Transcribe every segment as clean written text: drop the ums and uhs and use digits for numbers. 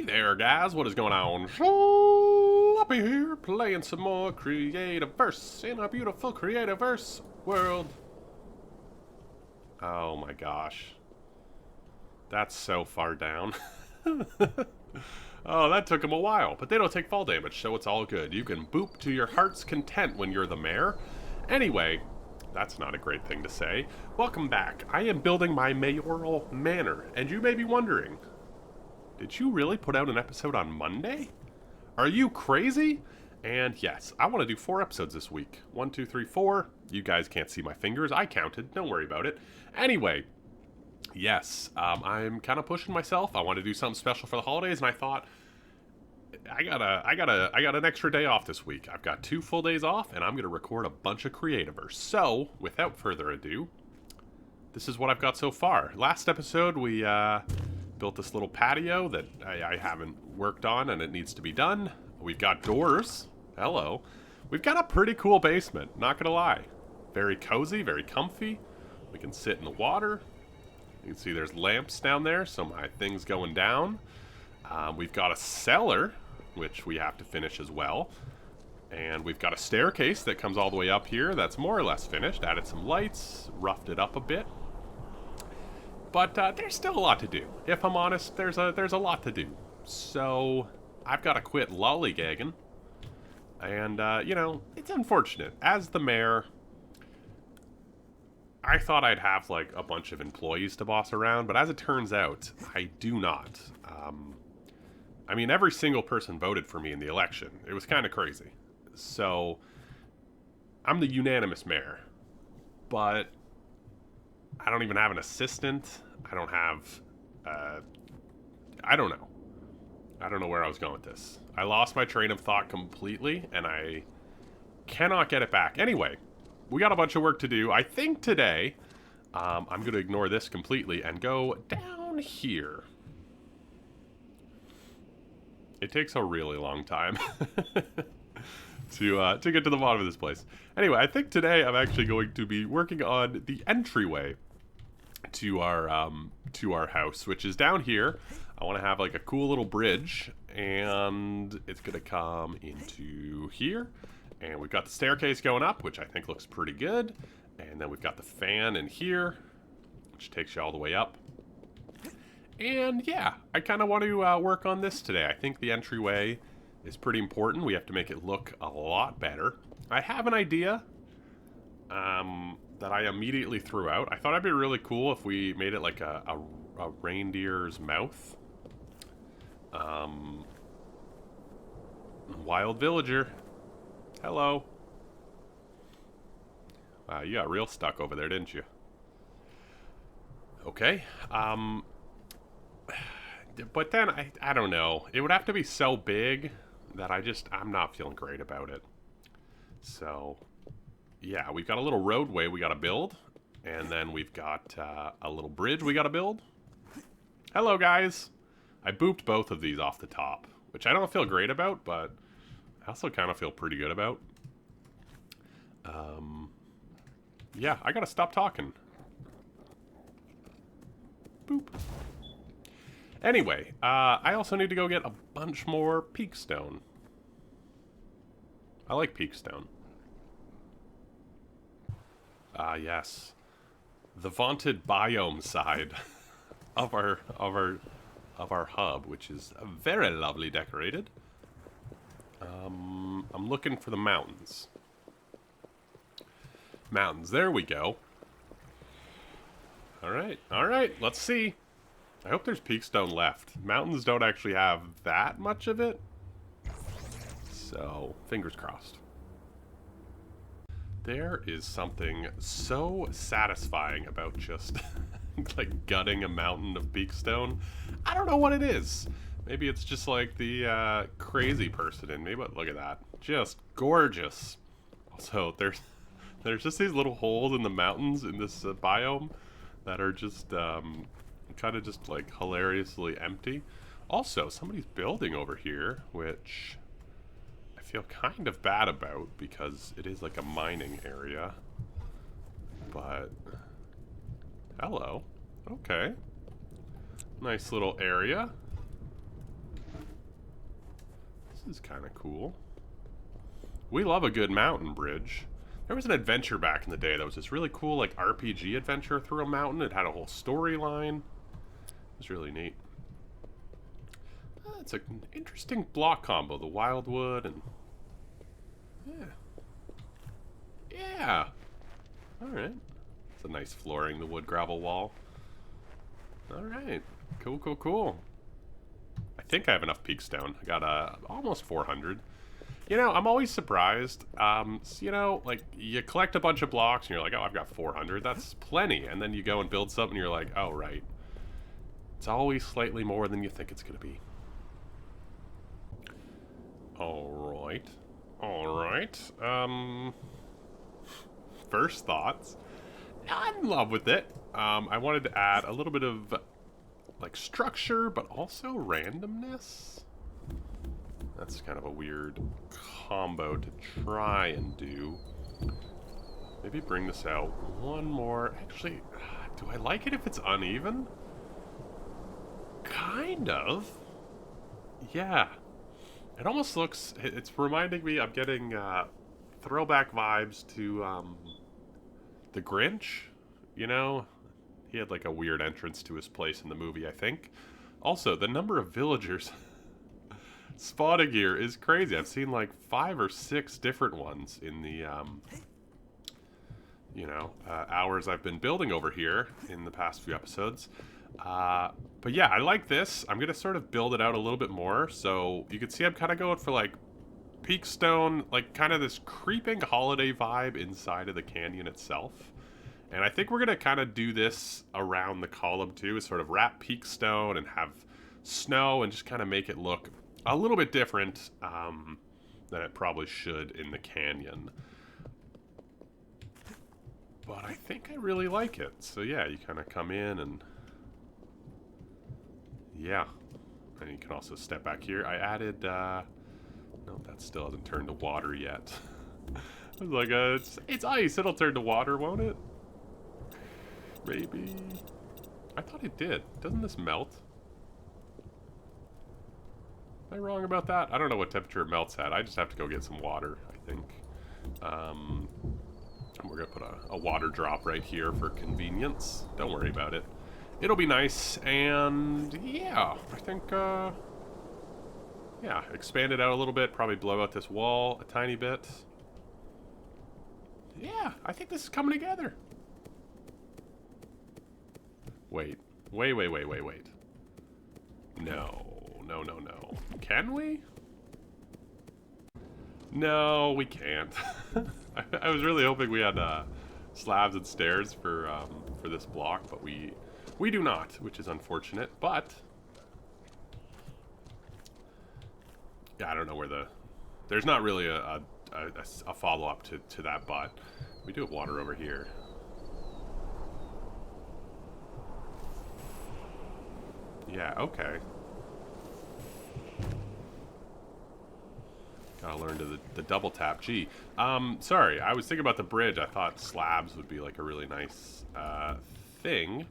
there, guys. What is going on? Sloppy here, playing some more Creativerse in a beautiful Creativerse world. Oh my gosh. That's so far down. Oh, that took him a while, but they don't take fall damage, so it's all good. You can boop to your heart's content when you're the mayor. Anyway, that's not a great thing to say. Welcome back. I am building my mayoral manor, and you may be wondering, did you really put out an episode on Monday? Are you crazy? And yes, I want to do 4 episodes this week. 1, 2, 3, 4. You guys can't see my fingers. I counted. Don't worry about it. Anyway, yes, I'm kind of pushing myself. I want to do something special for the holidays, and I thought I got an extra day off this week. I've got 2 full days off, and I'm gonna record a bunch of Creativers. So, without further ado, this is what I've got so far. Last episode, we built this little patio that I haven't worked on, and it needs to be done. We've got doors. Hello. We've got a pretty cool basement, not gonna lie. Very cozy, very comfy. We can sit in the water. You can see there's lamps down there, so my thing's going down. We've got a cellar, which we have to finish as well. And we've got a staircase that comes all the way up here. That's more or less finished. Added some lights, roughed it up a bit. But there's still a lot to do. If I'm honest, there's a lot to do. So I've got to quit lollygagging. And, you know, it's unfortunate. As the mayor, I thought I'd have, like, a bunch of employees to boss around, but as it turns out, I do not. I mean, every single person voted for me in the election. It was kind of crazy. So, I'm the unanimous mayor. But I don't even have an assistant. I don't have, I don't know. I don't know where I was going with this. I lost my train of thought completely, and I cannot get it back. Anyway, we got a bunch of work to do. I think today, I'm going to ignore this completely and go down here. It takes a really long time to get to the bottom of this place. Anyway, I think today I'm actually going to be working on the entryway to our house, which is down here. I want to have like a cool little bridge, and it's gonna come into here. And we've got the staircase going up, which I think looks pretty good. And then we've got the fan in here, which takes you all the way up. And yeah, I kind of want to work on this today. I think the entryway is pretty important. We have to make it look a lot better. I have an idea that I immediately threw out. I thought it'd be really cool if we made it like a reindeer's mouth. Wild villager. Hello. Wow, you got real stuck over there, didn't you? Okay. But then, I don't know. It would have to be so big that I'm not feeling great about it. So, yeah, we've got a little roadway we gotta build. And then we've got a little bridge we gotta build. Hello, guys. I booped both of these off the top, which I don't feel great about, but I also kind of feel pretty good about. Yeah, I gotta stop talking. Boop. Anyway, I also need to go get a bunch more peak stone. I like peak stone. Ah, yes. The vaunted biome side of our hub, which is very lovely decorated. I'm looking for the mountains. Mountains, there we go. Alright, let's see. I hope there's peak stone left. Mountains don't actually have that much of it. So, fingers crossed. There is something so satisfying about just like gutting a mountain of peak stone. I don't know what it is. Maybe it's just like the crazy person in me, but look at that. Just gorgeous. Also, there's just these little holes in the mountains in this biome that are just kind of just like hilariously empty. Also, somebody's building over here, which I feel kind of bad about because it is like a mining area. But hello. Okay. Nice little area. This is kind of cool. We love a good mountain bridge. There was an adventure back in the day that was this really cool, like, RPG adventure through a mountain. It had a whole storyline. It was really neat. It's an interesting block combo, the wildwood and... Yeah. Yeah! Alright. It's a nice flooring, the wood gravel wall. Alright. Cool, cool, cool. I think I have enough peak stone. I got almost 400. You know, I'm always surprised. You know, like, you collect a bunch of blocks and you're like, oh, I've got 400. That's plenty. And then you go and build something and you're like, oh, right. It's always slightly more than you think it's going to be. Alright. Alright. First thoughts. I'm in love with it. I wanted to add a little bit of, like, structure, but also randomness. That's kind of a weird combo to try and do. Maybe bring this out one more. Actually, do I like it if it's uneven? Kind of. Yeah. It almost looks... It's reminding me... I'm getting throwback vibes to the Grinch. You know? He had like a weird entrance to his place in the movie, I think. Also, the number of villagers... spawning here is crazy. I've seen like 5 or 6 different ones in the, hours I've been building over here in the past few episodes. But yeah, I like this. I'm going to sort of build it out a little bit more. So you can see I'm kind of going for like peak stone, like kind of this creeping holiday vibe inside of the canyon itself. And I think we're going to kind of do this around the column too, is sort of wrap peak stone and have snow and just kind of make it look a little bit different than it probably should in the canyon. But I think I really like it. So yeah, you kind of come in and... yeah. And you can also step back here. I added... no, that still hasn't turned to water yet. I was like, it's ice. It'll turn to water, won't it? Maybe. I thought it did. Doesn't this melt? Am I wrong about that? I don't know what temperature it melts at. I just have to go get some water, I think. And we're going to put a water drop right here for convenience. Don't worry about it. It'll be nice. And yeah, I think, yeah, expand it out a little bit. Probably blow out this wall a tiny bit. Yeah, I think this is coming together. Wait. Wait. No. No. Can we? No, we can't. I was really hoping we had slabs and stairs for this block, but we do not, which is unfortunate. But yeah, I don't know where there's not really a follow-up to that, but we do have water over here. Yeah, okay. Gotta learn the double tap. Gee. Sorry, I was thinking about the bridge. I thought slabs would be like a really nice thing.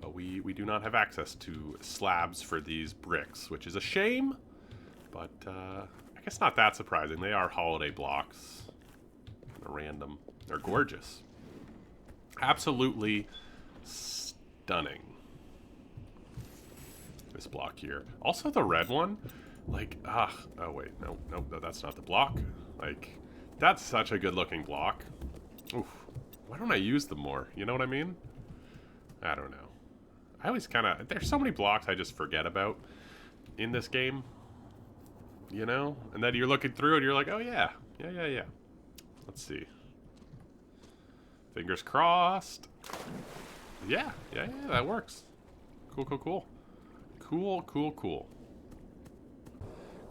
But we do not have access to slabs for these bricks, which is a shame. But I guess not that surprising. They are holiday blocks. Kind of random. They're gorgeous. Absolutely stunning. This block here. Also the red one. Like, oh wait, no, that's not the block. Like, that's such a good looking block. Oof. Why don't I use them more? You know what I mean? I don't know. I always kind of, there's so many blocks I just forget about in this game. You know? And then you're looking through and you're like, oh yeah. Yeah. Let's see. Fingers crossed. Yeah, that works. Cool. Cool.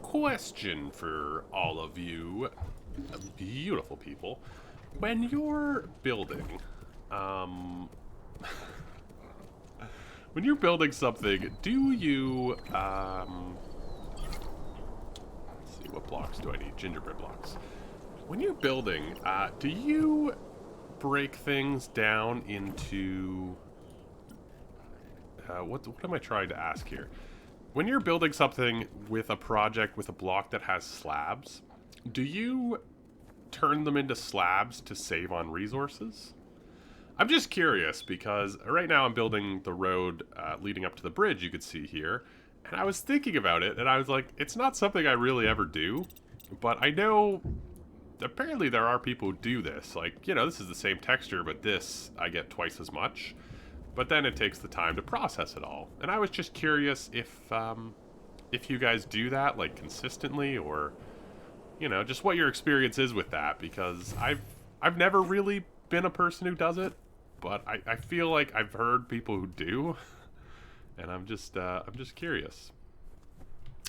Question for all of you beautiful people. When you're building, when you're building something, do you, let's see, what blocks do I need? Gingerbread blocks. When you're building, do you break things down into, what am I trying to ask here? when you're building something with a project with a block that has slabs, do you turn them into slabs to save on resources? I'm just curious because right now I'm building the road leading up to the bridge you could see here, and I was thinking about it and I was like, it's not something I really ever do, but I know apparently there are people who do this. Like, you know, this is the same texture, but this I get twice as much. But then it takes the time to process it all. And I was just curious if you guys do that like consistently, or you know, just what your experience is with that, because I've never really been a person who does it, but I feel like I've heard people who do, and I'm just curious.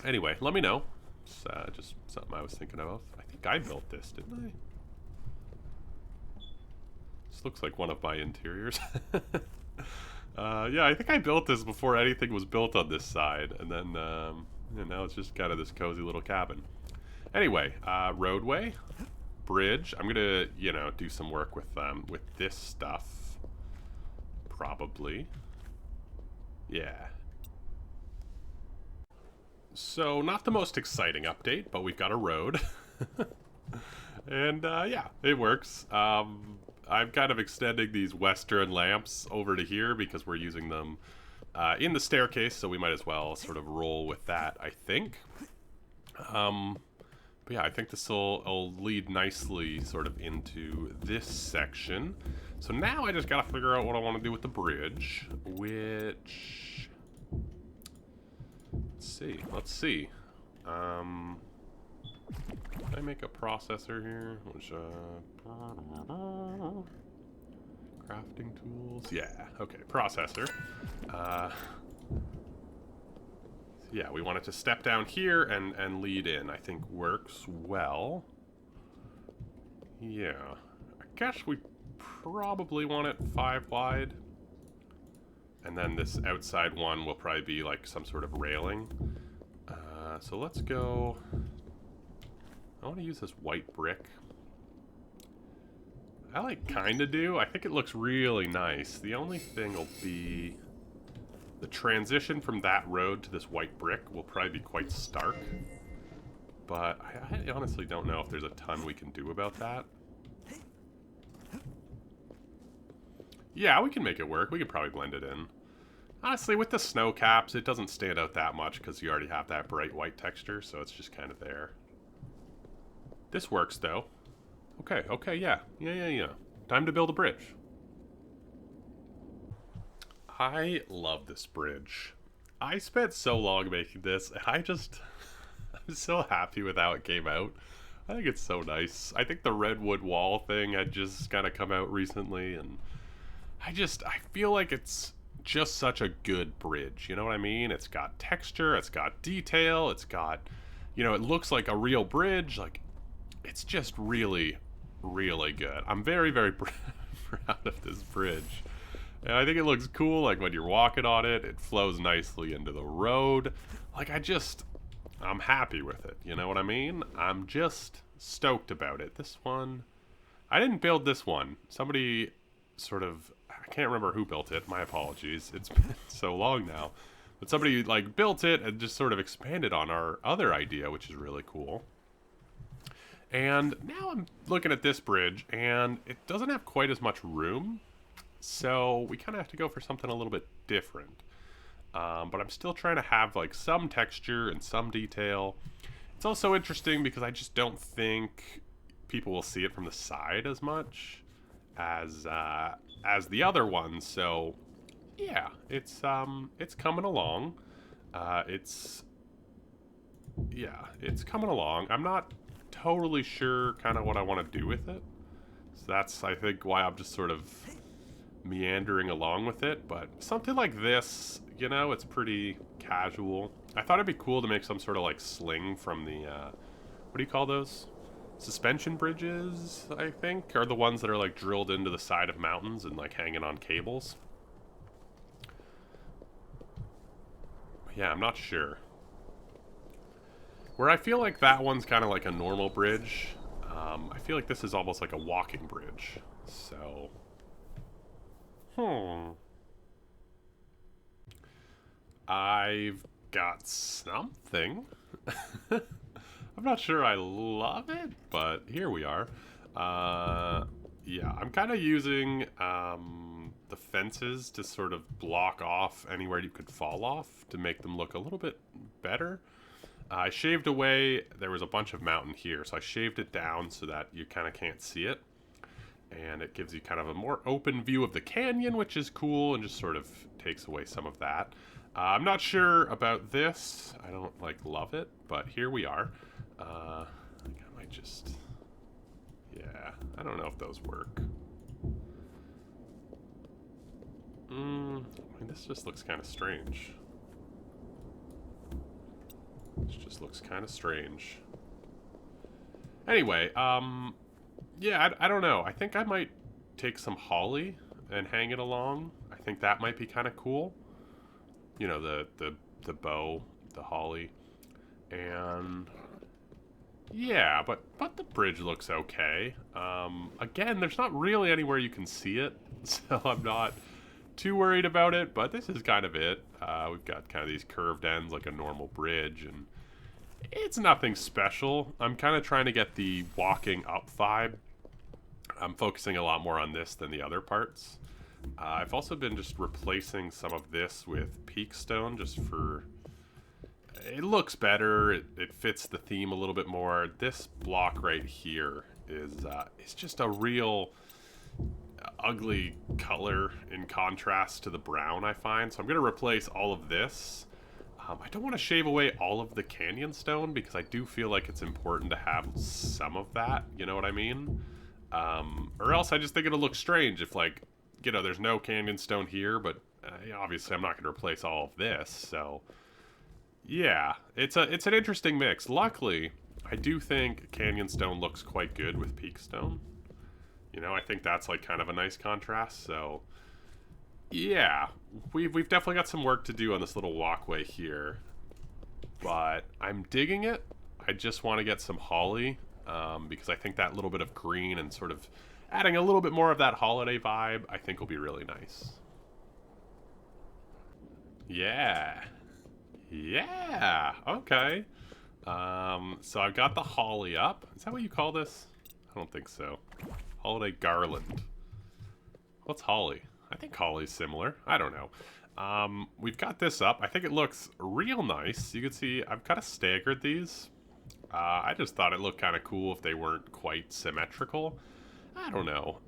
Anyway, let me know. It's just something I was thinking of. I think I built this, didn't I? This looks like one of my interiors. Yeah, I think I built this before anything was built on this side, and then you know, it's just kind of this cozy little cabin. Anyway, roadway, bridge. I'm gonna, you know, do some work with this stuff. Probably. Yeah. So, not the most exciting update, but we've got a road. And, yeah, it works. I'm kind of extending these western lamps over to here because we're using them in the staircase, so we might as well sort of roll with that, I think. But yeah, I think this will lead nicely sort of into this section. So now I just gotta figure out what I want to do with the bridge, which... Let's see. Can I make a processor here? Which, crafting tools? Yeah, okay, processor. Yeah, we want it to step down here and lead in. I think works well. Yeah. I guess we probably want it 5 wide. And then this outside one will probably be like some sort of railing. So let's go... I want to use this white brick. I like kinda do. I think it looks really nice. The only thing will be... the transition from that road to this white brick will probably be quite stark. But I honestly don't know if there's a ton we can do about that. Yeah, we can make it work. We could probably blend it in. Honestly, with the snow caps, it doesn't stand out that much because you already have that bright white texture, so it's just kind of there. This works, though. Okay, yeah. Yeah. Time to build a bridge. I love this bridge. I spent so long making this, and I'm so happy with how it came out. I think it's so nice. I think the redwood wall thing had just kind of come out recently, and I feel like it's just such a good bridge. You know what I mean? It's got texture, it's got detail, it's got, you know, it looks like a real bridge. Like, it's just really, really good. I'm very, very proud of this bridge. And I think it looks cool, like when you're walking on it, it flows nicely into the road. Like, I'm happy with it, you know what I mean? I'm just stoked about it. This one, I didn't build this one. Somebody sort of, I can't remember who built it, my apologies. It's been so long now. But somebody, like, built it and just sort of expanded on our other idea, which is really cool. And now I'm looking at this bridge, and it doesn't have quite as much room. So we kind of have to go for something a little bit different. But I'm still trying to have like some texture and some detail. It's also interesting because I just don't think people will see it from the side as much as the other ones. So yeah, it's coming along. It's coming along. I'm not totally sure kind of what I want to do with it. So that's, I think, why I'm just sort of meandering along with it. But something like this, you know, it's pretty casual. I thought it'd be cool to make some sort of like sling from the what do you call those? Suspension bridges, I think, are the ones that are like drilled into the side of mountains and like hanging on cables. Yeah, I'm not sure. Where I feel like that one's kind of like a normal bridge, I feel like this is almost like a walking bridge. So I've got something. I'm not sure I love it, but here we are. Yeah, I'm kind of using the fences to sort of block off anywhere you could fall off to make them look a little bit better. I shaved away, there was a bunch of mountain here, so I shaved it down so that you kind of can't see it. And it gives you kind of a more open view of the canyon, which is cool, and just sort of takes away some of that. I'm not sure about this. I don't, like, love it, but here we are. I think I might just... Yeah, I don't know if those work. I mean, this just looks kind of strange. This just looks kind of strange. Anyway, yeah, I don't know. I think I might take some holly and hang it along. I think that might be kind of cool. You know, the bow, the holly. And yeah, but the bridge looks okay. Again, there's not really anywhere you can see it, so I'm not too worried about it, but this is kind of it. We've got kind of these curved ends like a normal bridge, and it's nothing special. I'm kind of trying to get the walking up vibe. I'm focusing a lot more on this than the other parts. I've also been just replacing some of this with peak stone just for... It looks better. It fits the theme a little bit more. This block right here is it's just a real ugly color in contrast to the brown, I find. So I'm going to replace all of this. I don't want to shave away all of the canyon stone because I do feel like it's important to have some of that. You know what I mean? Or else I just think it'll look strange if, like, you know, there's no canyon stone here, but obviously I'm not going to replace all of this, so... Yeah, it's an interesting mix. Luckily, I do think canyon stone looks quite good with peak stone. You know, I think that's like kind of a nice contrast, so... Yeah, we've definitely got some work to do on this little walkway here. But I'm digging it. I just want to get some holly, because I think that little bit of green and sort of adding a little bit more of that holiday vibe, I think will be really nice. Yeah. Yeah, okay. So I've got the holly up. Is that what you call this? I don't think so. Holiday garland. What's holly? I think holly's similar. I don't know. We've got this up. I think it looks real nice. You can see I've kind of staggered these. I just thought it looked kind of cool if they weren't quite symmetrical. I don't know.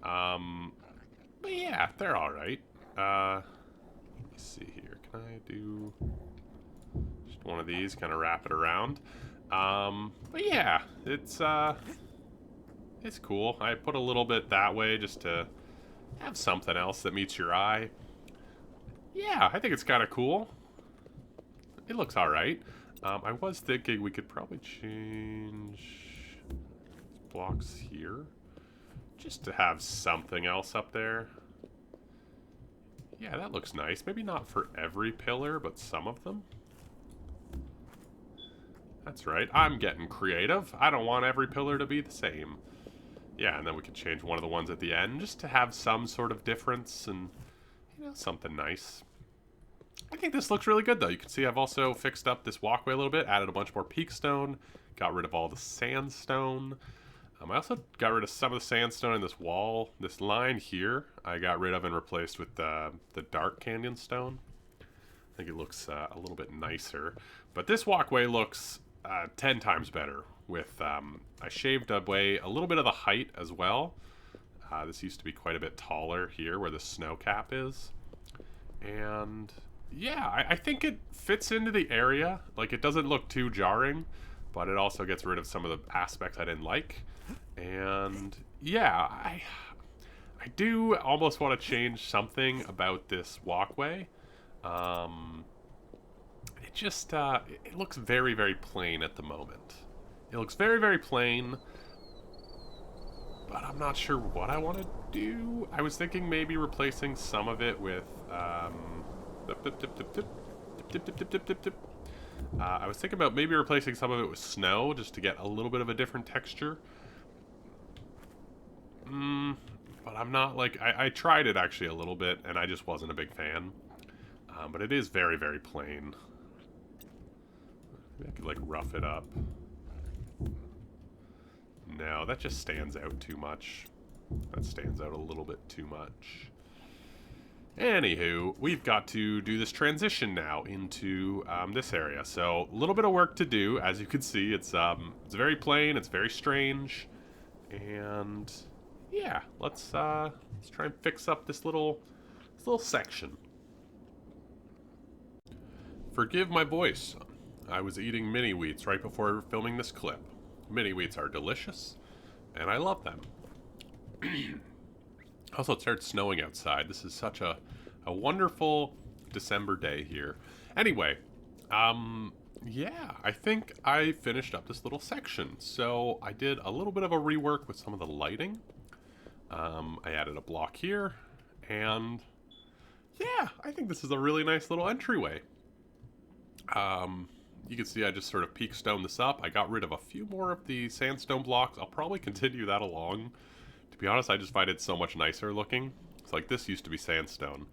But yeah, they're all right. Let me see here. Can I do... one of these, kind of wrap it around. But yeah, it's cool. I put a little bit that way just to have something else that meets your eye. Yeah, I think it's kind of cool. It looks alright. I was thinking we could probably change these blocks here just to have something else up there. Yeah, that looks nice. Maybe not for every pillar, but some of them. That's right. I'm getting creative. I don't want every pillar to be the same. Yeah, and then we could change one of the ones at the end just to have some sort of difference and, you know, something nice. I think this looks really good, though. You can see I've also fixed up this walkway a little bit, added a bunch more peak stone, got rid of all the sandstone. I also got rid of some of the sandstone in this wall. This line here I got rid of and replaced with the dark canyon stone. I think it looks a little bit nicer. But this walkway looks 10 times better with, I shaved away a little bit of the height as well. This used to be quite a bit taller here where the snow cap is. And yeah, I think it fits into the area. Like, it doesn't look too jarring, but it also gets rid of some of the aspects I didn't like. And yeah, I do almost want to change something about this walkway. It just, it looks very, very plain at the moment. It looks very, very plain, but I'm not sure what I want to do. I was thinking maybe replacing some of it with, I was thinking about maybe replacing some of it with snow just to get a little bit of a different texture. But I'm not like, I tried it actually a little bit and I just wasn't a big fan. But it is very, very plain. Maybe I could like rough it up. No, that just stands out too much. That stands out a little bit too much. Anywho, we've got to do this transition now into this area. So a little bit of work to do. As you can see, it's very plain. It's very strange, and yeah, let's try and fix up this little section. Forgive my voice. I was eating mini wheats right before filming this clip. Mini wheats are delicious, and I love them. Also, it started snowing outside. This is such a wonderful December day here. Anyway, yeah, I think I finished up this little section. So I did a little bit of a rework with some of the lighting. I added a block here, and yeah, I think this is a really nice little entryway. You can see I just sort of peak stoned this up. I got rid of a few more of the sandstone blocks. I'll probably continue that along. To be honest, I just find it so much nicer looking. It's like this used to be sandstone.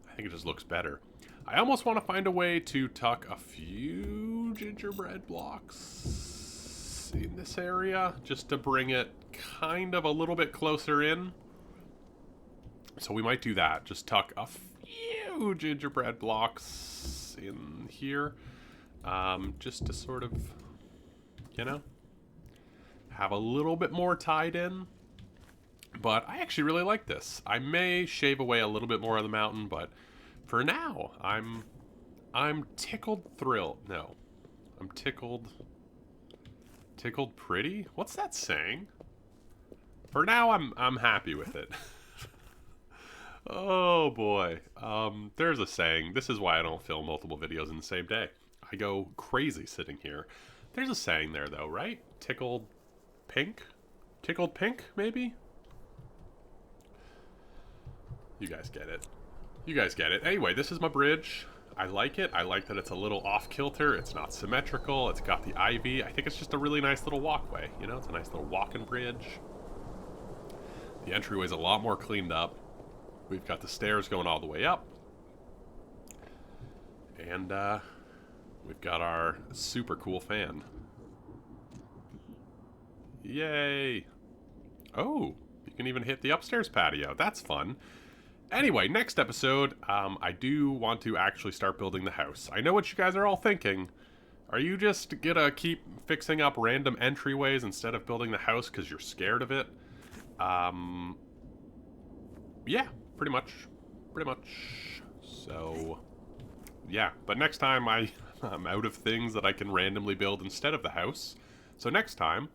I think it just looks better. I almost want to find a way to tuck a few gingerbread blocks in this area, just to bring it kind of a little bit closer in. So we might do that. Just tuck a few gingerbread blocks in here. Just to sort of, you know, have a little bit more tied in. But I actually really like this. I may shave away a little bit more of the mountain, but for now, I'm tickled thrilled. No, I'm tickled pretty. What's that saying? For now, I'm happy with it. Oh boy. There's a saying. This is why I don't film multiple videos in the same day. I go crazy sitting here. There's a saying there though, right? Tickled pink? Tickled pink, maybe? You guys get it. You guys get it. Anyway, this is my bridge. I like it. I like that it's a little off-kilter. It's not symmetrical. It's got the ivy. I think it's just a really nice little walkway. You know, it's a nice little walking bridge. The entryway's a lot more cleaned up. We've got the stairs going all the way up. And, we've got our super cool fan. Yay! Oh, you can even hit the upstairs patio. That's fun. Anyway, next episode, I do want to actually start building the house. I know what you guys are all thinking. Are you just gonna keep fixing up random entryways instead of building the house because you're scared of it? Yeah, pretty much. Pretty much. So, yeah. But next time I'm out of things that I can randomly build instead of the house. So next time,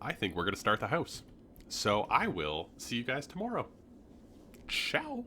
I think we're gonna start the house. So I will see you guys tomorrow. Ciao.